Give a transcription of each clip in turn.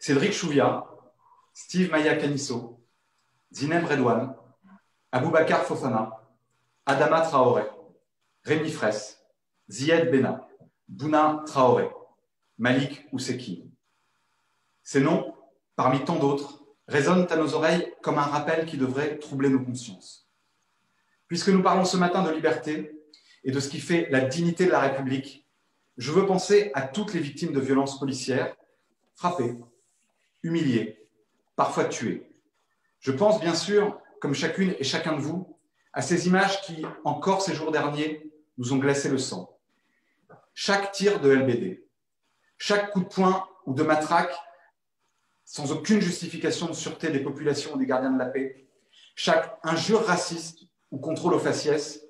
Cédric Chouviat, Steve Maya Canisso, Zinem Redouane, Aboubacar Fofana, Adama Traoré, Rémi Fraisse, Zied Bena, Bouna Traoré, Malik Ousekine. Ces noms, parmi tant d'autres, résonnent à nos oreilles comme un rappel qui devrait troubler nos consciences. Puisque nous parlons ce matin de liberté et de ce qui fait la dignité de la République, je veux penser à toutes les victimes de violences policières, frappées, humiliées, parfois tuées. Je pense bien sûr, comme chacune et chacun de vous, à ces images qui, encore ces jours derniers, nous ont glacé le sang. Chaque tir de LBD, chaque coup de poing ou de matraque, sans aucune justification de sûreté des populations ou des gardiens de la paix, chaque injure raciste ou contrôle aux faciès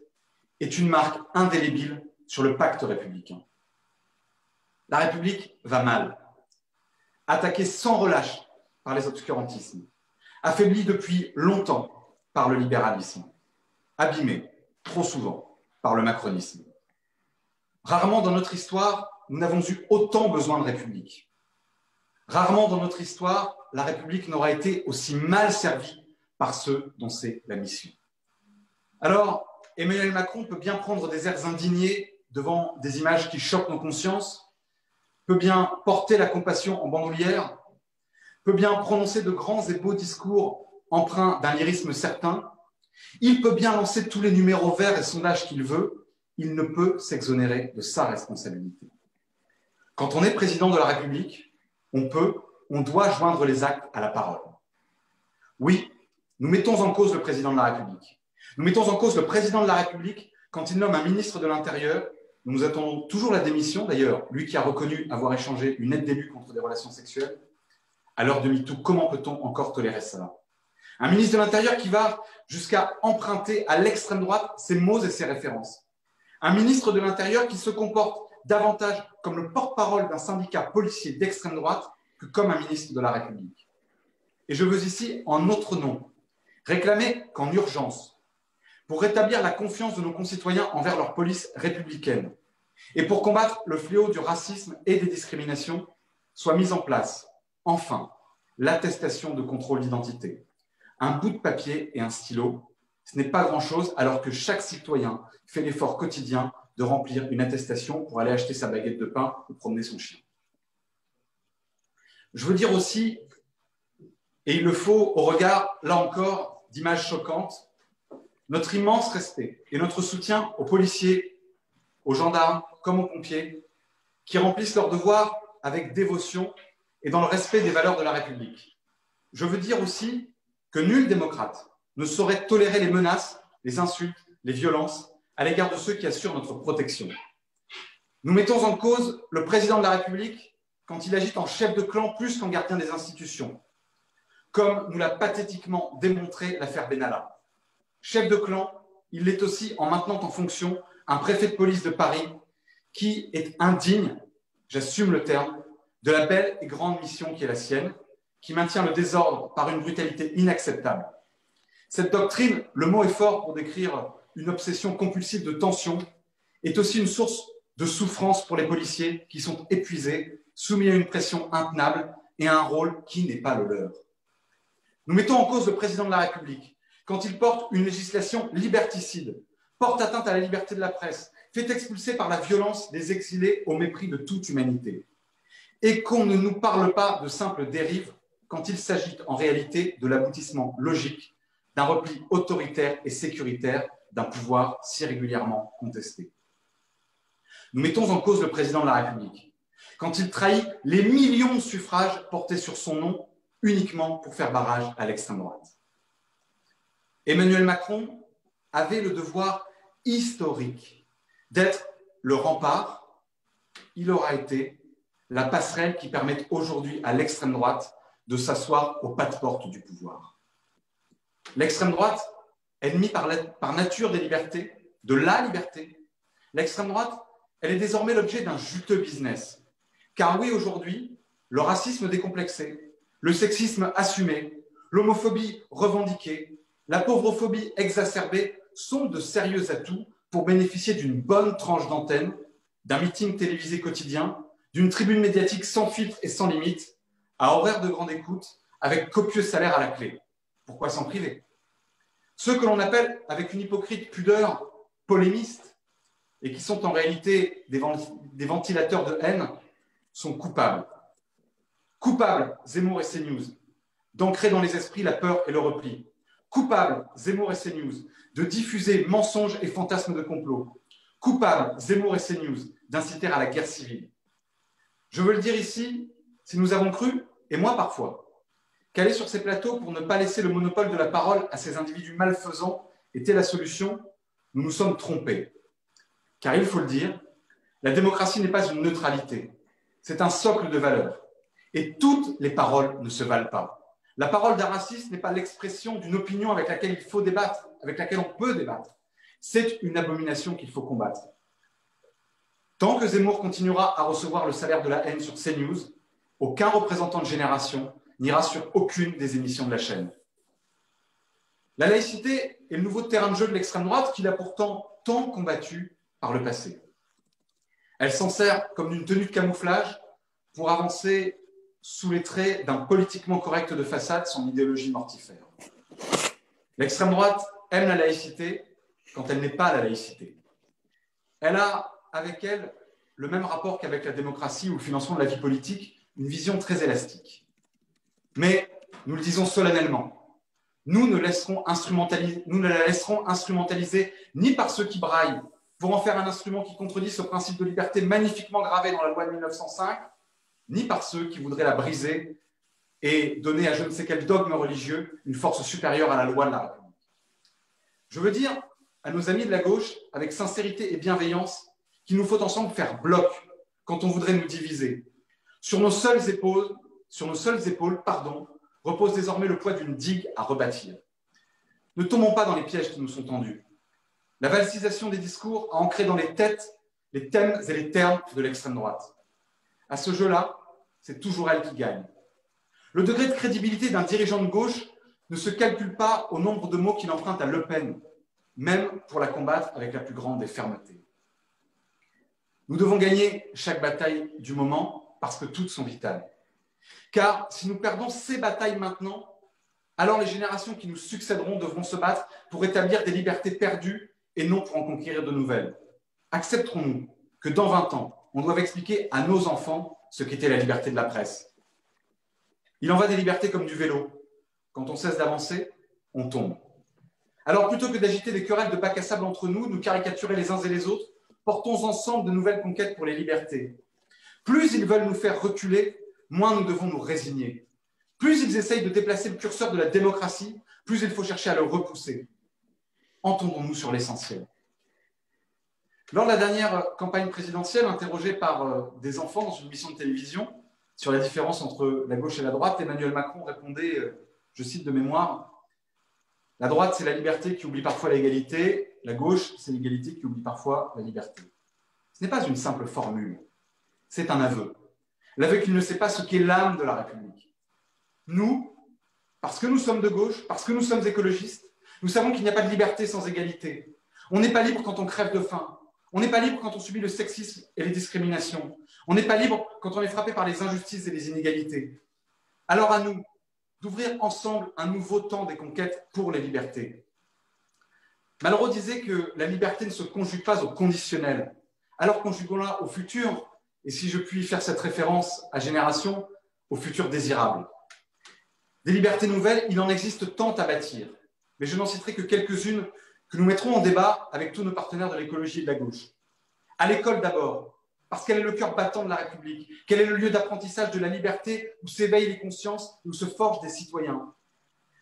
est une marque indélébile sur le pacte républicain. La République va mal, attaquée sans relâche par les obscurantismes, affaiblie depuis longtemps par le libéralisme, abîmée trop souvent par le macronisme. Rarement dans notre histoire, nous n'avons eu autant besoin de République. Rarement dans notre histoire, la République n'aura été aussi mal servie par ceux dont c'est la mission. Alors, Emmanuel Macron peut bien prendre des airs indignés devant des images qui choquent nos consciences, peut bien porter la compassion en bandoulière, peut bien prononcer de grands et beaux discours empreints d'un lyrisme certain, il peut bien lancer tous les numéros verts et sondages qu'il veut, il ne peut s'exonérer de sa responsabilité. Quand on est président de la République, on doit joindre les actes à la parole. Oui, nous mettons en cause le président de la République. Nous mettons en cause le président de la République quand il nomme un ministre de l'Intérieur. Nous attendons toujours la démission, d'ailleurs, lui qui a reconnu avoir échangé une aide d'élus contre des relations sexuelles. À l'heure de MeToo, comment peut-on encore tolérer cela? Un ministre de l'Intérieur qui va jusqu'à emprunter à l'extrême droite ses mots et ses références. Un ministre de l'Intérieur qui se comporte davantage comme le porte-parole d'un syndicat policier d'extrême droite que comme un ministre de la République. Et je veux ici, en notre nom, réclamer qu'en urgence, pour rétablir la confiance de nos concitoyens envers leur police républicaine et pour combattre le fléau du racisme et des discriminations, soit mise en place, enfin, l'attestation de contrôle d'identité. Un bout de papier et un stylo, ce n'est pas grand-chose alors que chaque citoyen fait l'effort quotidien de remplir une attestation pour aller acheter sa baguette de pain ou promener son chien. Je veux dire aussi, et il le faut au regard, là encore, d'images choquantes, notre immense respect et notre soutien aux policiers, aux gendarmes comme aux pompiers, qui remplissent leur devoir avec dévotion et dans le respect des valeurs de la République. Je veux dire aussi que nul démocrate ne saurait tolérer les menaces, les insultes, les violences à l'égard de ceux qui assurent notre protection. Nous mettons en cause le président de la République quand il agit en chef de clan plus qu'en gardien des institutions, comme nous l'a pathétiquement démontré l'affaire Benalla. Chef de clan, il l'est aussi en maintenant en fonction un préfet de police de Paris qui est indigne, j'assume le terme, de la belle et grande mission qui est la sienne, qui maintient le désordre par une brutalité inacceptable. Cette doctrine, le mot est fort pour décrire une obsession compulsive de tension, est aussi une source de souffrance pour les policiers qui sont épuisés, soumis à une pression intenable et à un rôle qui n'est pas le leur. Nous mettons en cause le président de la République quand il porte une législation liberticide, porte atteinte à la liberté de la presse, fait expulser par la violence des exilés au mépris de toute humanité. Et qu'on ne nous parle pas de simples dérives quand il s'agit en réalité de l'aboutissement logique d'un repli autoritaire et sécuritaire d'un pouvoir si régulièrement contesté. Nous mettons en cause le président de la République quand il trahit les millions de suffrages portés sur son nom uniquement pour faire barrage à l'extrême droite. Emmanuel Macron avait le devoir historique d'être le rempart. Il aura été la passerelle qui permet aujourd'hui à l'extrême droite de s'asseoir au pas de porte du pouvoir. L'extrême droite, ennemie par nature des libertés, de la liberté, l'extrême droite, elle est désormais l'objet d'un juteux business. Car oui, aujourd'hui, le racisme décomplexé, le sexisme assumé, l'homophobie revendiquée, la pauvrophobie exacerbée sont de sérieux atouts pour bénéficier d'une bonne tranche d'antenne, d'un meeting télévisé quotidien, d'une tribune médiatique sans filtre et sans limite, à horaires de grande écoute, avec copieux salaires à la clé. Pourquoi s'en priver? Ceux que l'on appelle, avec une hypocrite pudeur, polémistes, et qui sont en réalité des ventilateurs de haine, sont coupables. Coupables, Zemmour et CNews, d'ancrer dans les esprits la peur et le repli. Coupables, Zemmour et CNews, de diffuser mensonges et fantasmes de complot. Coupables, Zemmour et CNews, d'inciter à la guerre civile. Je veux le dire ici, si nous avons cru, et moi parfois, qu'aller sur ces plateaux pour ne pas laisser le monopole de la parole à ces individus malfaisants était la solution, nous nous sommes trompés. Car il faut le dire, la démocratie n'est pas une neutralité, c'est un socle de valeurs. Et toutes les paroles ne se valent pas. La parole d'un raciste n'est pas l'expression d'une opinion avec laquelle il faut débattre, avec laquelle on peut débattre. C'est une abomination qu'il faut combattre. Tant que Zemmour continuera à recevoir le salaire de la haine sur CNews, aucun représentant de génération n'ira sur aucune des émissions de la chaîne. La laïcité est le nouveau terrain de jeu de l'extrême droite qu'il a pourtant tant combattu par le passé. Elle s'en sert comme d'une tenue de camouflage pour avancer sous les traits d'un politiquement correct de façade son idéologie mortifère. L'extrême droite aime la laïcité quand elle n'est pas la laïcité. Elle a avec elle le même rapport qu'avec la démocratie ou le financement de la vie politique, une vision très élastique. Mais nous le disons solennellement, nous ne la laisserons instrumentaliser ni par ceux qui braillent pour en faire un instrument qui contredit ce principe de liberté magnifiquement gravé dans la loi de 1905, ni par ceux qui voudraient la briser et donner à je ne sais quel dogme religieux une force supérieure à la loi de la République. Je veux dire à nos amis de la gauche, avec sincérité et bienveillance, qu'il nous faut ensemble faire bloc quand on voudrait nous diviser. Sur nos seules épaules, repose désormais le poids d'une digue à rebâtir. Ne tombons pas dans les pièges qui nous sont tendus. La valsisation des discours a ancré dans les têtes les thèmes et les termes de l'extrême droite. À ce jeu-là, c'est toujours elle qui gagne. Le degré de crédibilité d'un dirigeant de gauche ne se calcule pas au nombre de mots qu'il emprunte à Le Pen, même pour la combattre avec la plus grande des fermetés. Nous devons gagner chaque bataille du moment parce que toutes sont vitales. Car si nous perdons ces batailles maintenant, alors les générations qui nous succéderont devront se battre pour établir des libertés perdues et non pour en conquérir de nouvelles. Accepterons-nous que dans 20 ans, on doive expliquer à nos enfants ce qu'était la liberté de la presse? Il en va des libertés comme du vélo. Quand on cesse d'avancer, on tombe. Alors plutôt que d'agiter des querelles de bac à sable entre nous, nous caricaturer les uns et les autres, portons ensemble de nouvelles conquêtes pour les libertés. Plus ils veulent nous faire reculer, moins nous devons nous résigner. Plus ils essayent de déplacer le curseur de la démocratie, plus il faut chercher à le repousser. Entendons-nous sur l'essentiel. Lors de la dernière campagne présidentielle, interrogé par des enfants dans une émission de télévision sur la différence entre la gauche et la droite, Emmanuel Macron répondait, je cite de mémoire, « La droite, c'est la liberté qui oublie parfois l'égalité, la gauche, c'est l'égalité qui oublie parfois la liberté. » Ce n'est pas une simple formule, c'est un aveu. L'aveu qu'il ne sait pas ce qu'est l'âme de la République. Nous, parce que nous sommes de gauche, parce que nous sommes écologistes, nous savons qu'il n'y a pas de liberté sans égalité. On n'est pas libre quand on crève de faim. On n'est pas libre quand on subit le sexisme et les discriminations. On n'est pas libre quand on est frappé par les injustices et les inégalités. Alors à nous d'ouvrir ensemble un nouveau temps des conquêtes pour les libertés. Malraux disait que la liberté ne se conjugue pas au conditionnel. Alors conjuguons-la au futur, et si je puis faire cette référence à Génération, au futur désirable. Des libertés nouvelles, il en existe tant à bâtir, mais je n'en citerai que quelques-unes que nous mettrons en débat avec tous nos partenaires de l'écologie et de la gauche. À l'école d'abord, parce qu'elle est le cœur battant de la République, qu'elle est le lieu d'apprentissage de la liberté où s'éveillent les consciences, où se forgent des citoyens.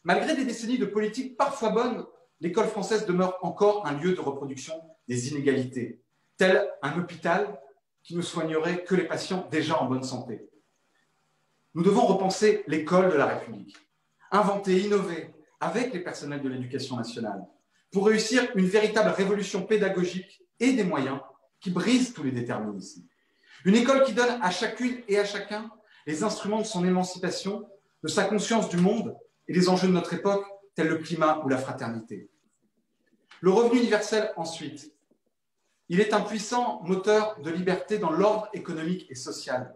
Malgré des décennies de politique parfois bonnes, l'école française demeure encore un lieu de reproduction des inégalités, tel un hôpital qui ne soignerait que les patients déjà en bonne santé. Nous devons repenser l'école de la République, inventer, innover avec les personnels de l'éducation nationale pour réussir une véritable révolution pédagogique et des moyens qui brisent tous les déterminismes. Une école qui donne à chacune et à chacun les instruments de son émancipation, de sa conscience du monde et des enjeux de notre époque, tels le climat ou la fraternité. Le revenu universel ensuite. Il est un puissant moteur de liberté dans l'ordre économique et social.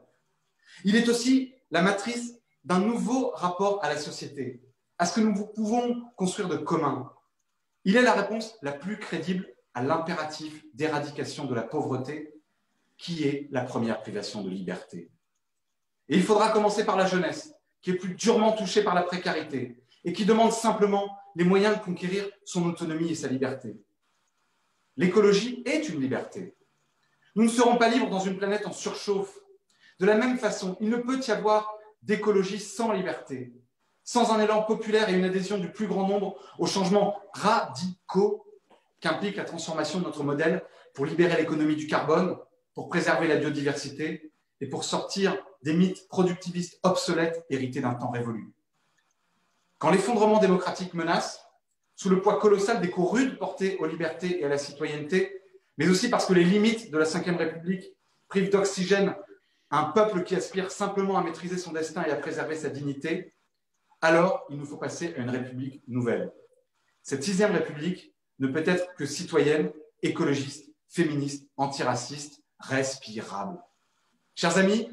Il est aussi la matrice d'un nouveau rapport à la société, à ce que nous pouvons construire de commun. Il est la réponse la plus crédible à l'impératif d'éradication de la pauvreté, qui est la première privation de liberté. Et il faudra commencer par la jeunesse, qui est plus durement touchée par la précarité et qui demande simplement les moyens de conquérir son autonomie et sa liberté. L'écologie est une liberté. Nous ne serons pas libres dans une planète en surchauffe. De la même façon, il ne peut y avoir d'écologie sans liberté, sans un élan populaire et une adhésion du plus grand nombre aux changements radicaux qu'implique la transformation de notre modèle pour libérer l'économie du carbone, pour préserver la biodiversité et pour sortir des mythes productivistes obsolètes hérités d'un temps révolu. Quand l'effondrement démocratique menace, sous le poids colossal des coups rudes portés aux libertés et à la citoyenneté, mais aussi parce que les limites de la Ve République privent d'oxygène un peuple qui aspire simplement à maîtriser son destin et à préserver sa dignité, alors il nous faut passer à une République nouvelle. Cette 6e République ne peut être que citoyenne, écologiste, féministe, antiraciste, respirable. Chers amis,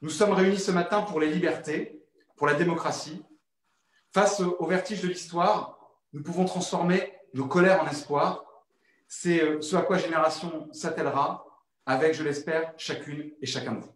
nous sommes réunis ce matin pour les libertés, pour la démocratie. Face au vertige de l'histoire, nous pouvons transformer nos colères en espoir. C'est ce à quoi Génération s'attellera avec, je l'espère, chacune et chacun de vous.